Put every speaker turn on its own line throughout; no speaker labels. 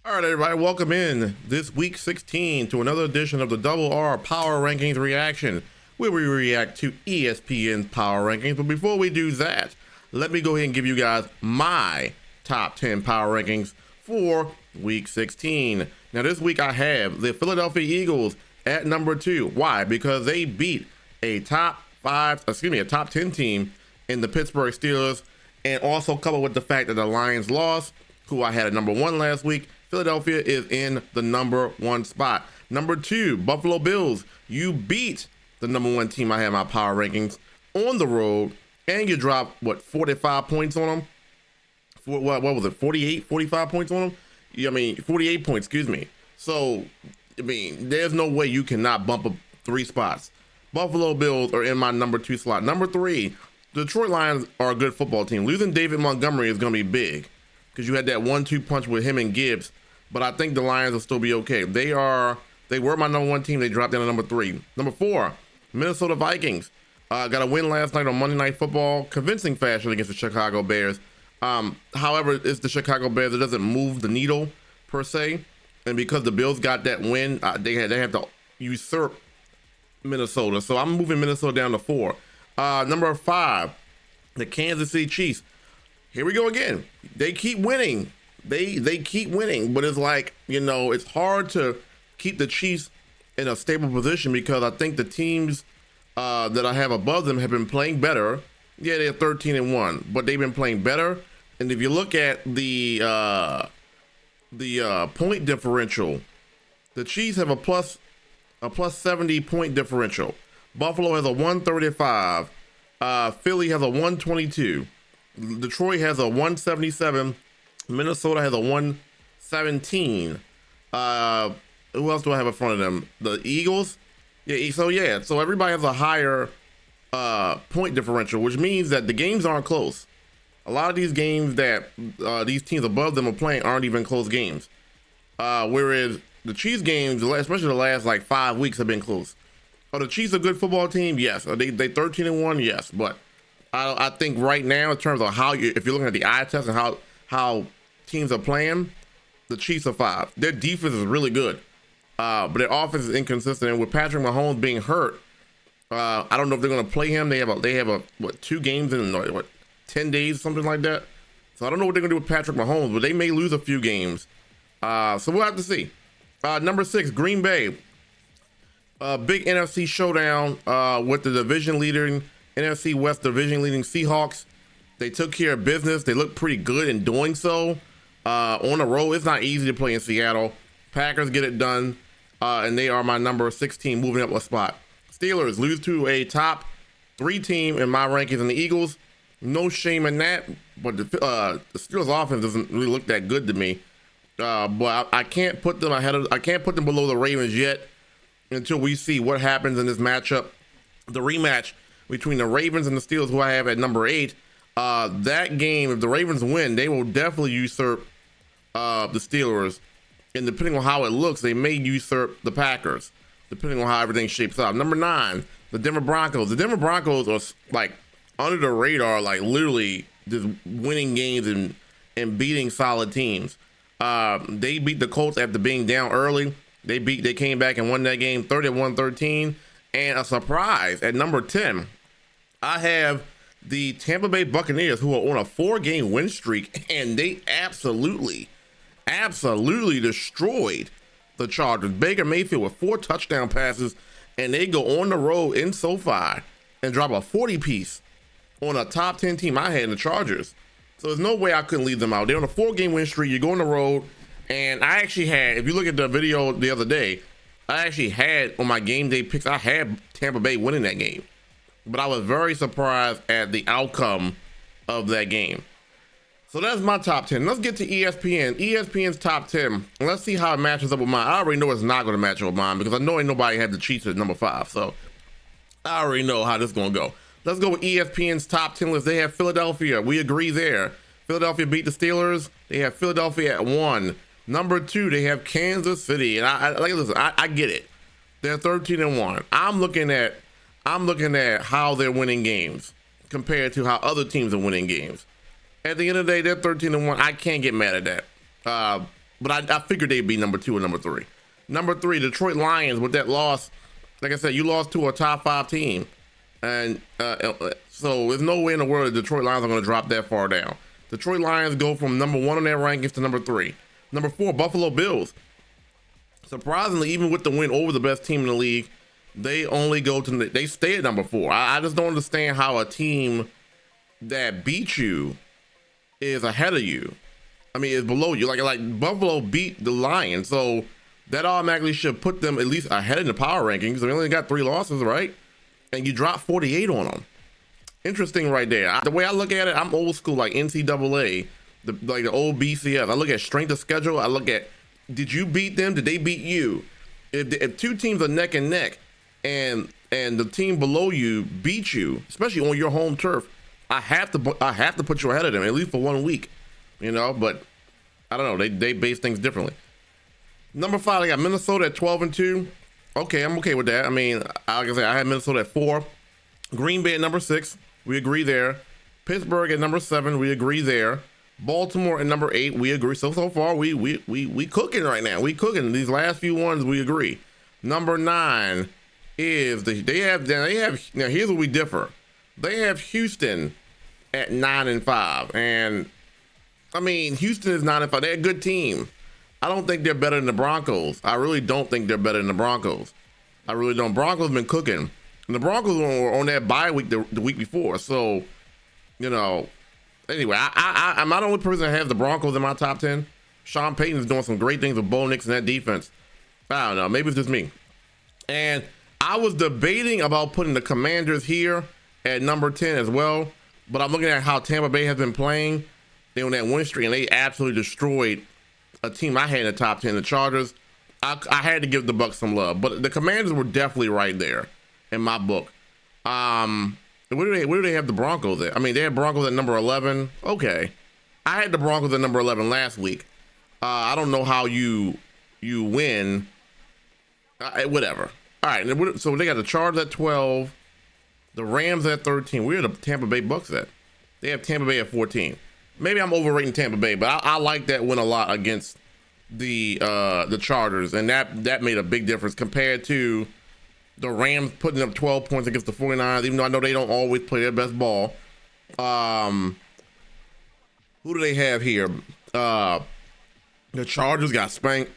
All right, everybody, welcome in this week 16 to another edition of the Double R Power Rankings reaction, where we react to ESPN's Power Rankings. But before we do that, let me go ahead and give you guys my top 10 Power Rankings for week 16. Now, this week I have the Philadelphia Eagles at number 2. Why? Because they beat a top 10 team in the Pittsburgh Steelers, and also coupled with the fact that the Lions lost, who I had at number 1 last week. Philadelphia is in the number 1 spot. Number 2, Buffalo Bills. You beat the number 1 team I have in my power rankings on the road, and you dropped, 45 points on them? What was it, 45 points on them? 48 points, excuse me. So, there's no way you cannot bump up 3 spots. Buffalo Bills are in my number 2 slot. Number 3, Detroit Lions are a good football team. Losing David Montgomery is going to be big, because you had that 1-2 punch with him and Gibbs, but I think the Lions will still be okay. They were my number 1 team. They dropped down to number 3. Number 4, Minnesota Vikings. Got a win last night on Monday Night Football, convincing fashion against the Chicago Bears. However, it's the Chicago Bears. It doesn't move the needle per se, and because the Bills got that win, they have to usurp Minnesota. So I'm moving Minnesota down to 4. Number 5, the Kansas City Chiefs. Here we go again. They keep winning. They keep winning, but it's like, it's hard to keep the Chiefs in a stable position because I think the teams that I have above them have been playing better. Yeah, they're 13-1, but they've been playing better. And if you look at the point differential, the Chiefs have a plus 70 point differential. Buffalo has a 135. Philly has a 122. Detroit has a 177. Minnesota has a 117. Who else do I have in front of them? The Eagles? Yeah, so everybody has a higher point differential, which means that the games aren't close. A lot of these games that these teams above them are playing aren't even close games. Whereas the Chiefs games, especially the last 5 weeks, have been close. Are the Chiefs a good football team? Yes. Are they 13-1? Yes. But I think right now, in terms of if you're looking at the eye test and how teams are playing, the Chiefs are 5. Their defense is really good, but their offense is inconsistent. And with Patrick Mahomes being hurt, I don't know if they're going to play him. They have 2 games in 10 days, something like that. So I don't know what they're going to do with Patrick Mahomes, but they may lose a few games. So we'll have to see. Number 6, Green Bay. Big NFC showdown with the division leader, NFC West division leading Seahawks. They took care of business. They look pretty good in doing so. On the road, it's not easy to play in Seattle. Packers get it done, and they are my number 16, moving up a spot. Steelers lose to a top 3 team in my rankings, and the Eagles. No shame in that, but the Steelers offense doesn't really look that good to me. But I can't put them I can't put them below the Ravens yet until we see what happens in this matchup, the rematch between the Ravens and the Steelers, who I have at number 8. That game, if the Ravens win, they will definitely usurp the Steelers, and depending on how it looks, they may usurp the Packers, depending on how everything shapes up. Number 9, the Denver Broncos. The Denver Broncos are under the radar, literally just winning games and beating solid teams. They beat the Colts after being down early. They came back and won that game 31-13. And a surprise, at number 10, I have the Tampa Bay Buccaneers, who are on a 4-game win streak, and they absolutely destroyed the Chargers. Baker Mayfield with 4 touchdown passes, and they go on the road in SoFi and drop a 40-piece on a top 10 team I had in the Chargers. So there's no way I couldn't leave them out. They're on a 4-game win streak. You go on the road, and I actually had, if you look at the video the other day, I actually had on my game day picks, I had Tampa Bay winning that game. But I was very surprised at the outcome of that game. So that's my top 10. Let's get to ESPN. ESPN's top 10. And let's see how it matches up with mine. I already know it's not going to match up with mine because I know ain't nobody had the Chiefs at number 5. So I already know how this is going to go. Let's go with ESPN's top 10 list. They have Philadelphia. We agree there. Philadelphia beat the Steelers. They have Philadelphia at 1. Number 2, they have Kansas City. And I get it. They're 13-1. I'm looking at how they're winning games compared to how other teams are winning games. At the end of the day, they're 13-1. I can't get mad at that. but I figured they'd be number 2 or number 3. Number 3, Detroit Lions, with that loss. Like I said, you lost to a top 5 team. And so there's no way in the world the Detroit Lions are going to drop that far down. Detroit Lions go from number 1 on their rankings to number 3. Number 4, Buffalo Bills. Surprisingly, even with the win over the best team in the league, they stay at number 4. I just don't understand how a team that beat you is ahead of you. I mean, is below you. Like Buffalo beat the Lions, so that automatically should put them at least ahead in the power rankings. They only got 3 losses, right? And you dropped 48 on them. Interesting right there. The way I look at it, I'm old school, like NCAA, like the old BCS. I look at strength of schedule. I look at, did you beat them? Did they beat you? If 2 teams are neck and neck, and the team below you beat you, especially on your home turf, I have to put you ahead of them at least for 1 week, you know. But I don't know. They base things differently. Number 5, I got Minnesota at 12-2. Okay, I'm okay with that. I mean, like I said, I had Minnesota at 4. Green Bay at number 6. We agree there. Pittsburgh at number 7. We agree there. Baltimore at number 8. We agree. So far we cooking right now. We cooking. These last few ones we agree. Number 9 is they have now here's where we differ. They have Houston at 9-5, and I mean, Houston is 9-5. They're a good team. I don't think they're better than the Broncos. I really don't think they're better than the Broncos. I really don't. Broncos been cooking. And the Broncos were on that bye week the week before. So, you know, anyway, I'm not the only person that has the Broncos in my top 10. Sean Payton is doing some great things with Bo Nix and that defense. I don't know. Maybe it's just me. And I was debating about putting the Commanders here at number 10 as well. But I'm looking at how Tampa Bay has been playing. They on that win streak, and they absolutely destroyed a team I had in the top 10, the Chargers. I had to give the Bucs some love, but the Commanders were definitely right there in my book. Where do they have the Broncos at? I mean, they had Broncos at number 11. Okay, I had the Broncos at number 11 last week. I don't know how you win. Whatever. All right, so they got the Chargers at 12, the Rams at 13. Where are the Tampa Bay Bucs at? They have Tampa Bay at 14. Maybe I'm overrating Tampa Bay, but I like that win a lot against the Chargers, and that made a big difference compared to the Rams putting up 12 points against the 49ers, even though I know they don't always play their best ball. Who do they have here? The Chargers got spanked.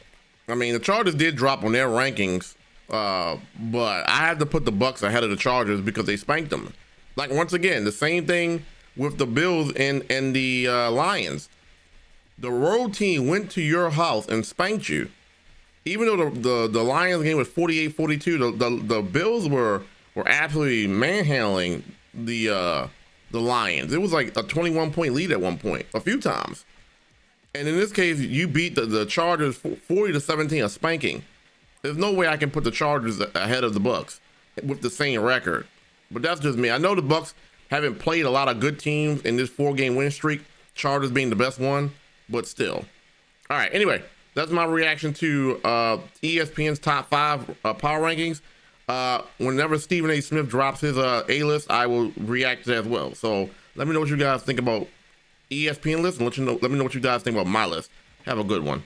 I mean, the Chargers did drop on their rankings, but I had to put the Bucs ahead of the Chargers because they spanked them. Like, once again, the same thing with the Bills and the Lions. The road team went to your house and spanked you. Even though the Lions game was 48-42, the Bills were absolutely manhandling the Lions. It was like a 21-point lead at one point, a few times. And in this case, you beat the Chargers 40-17, a spanking. There's no way I can put the Chargers ahead of the Bucs with the same record. But that's just me. I know the Bucs haven't played a lot of good teams in this 4-game win streak, Chargers being the best one, but still. All right, anyway, that's my reaction to ESPN's top 5 power rankings. Whenever Stephen A. Smith drops his A-list, I will react to that as well. So let me know what you guys think about ESPN list, and let me know what you guys think about my list. Have a good one.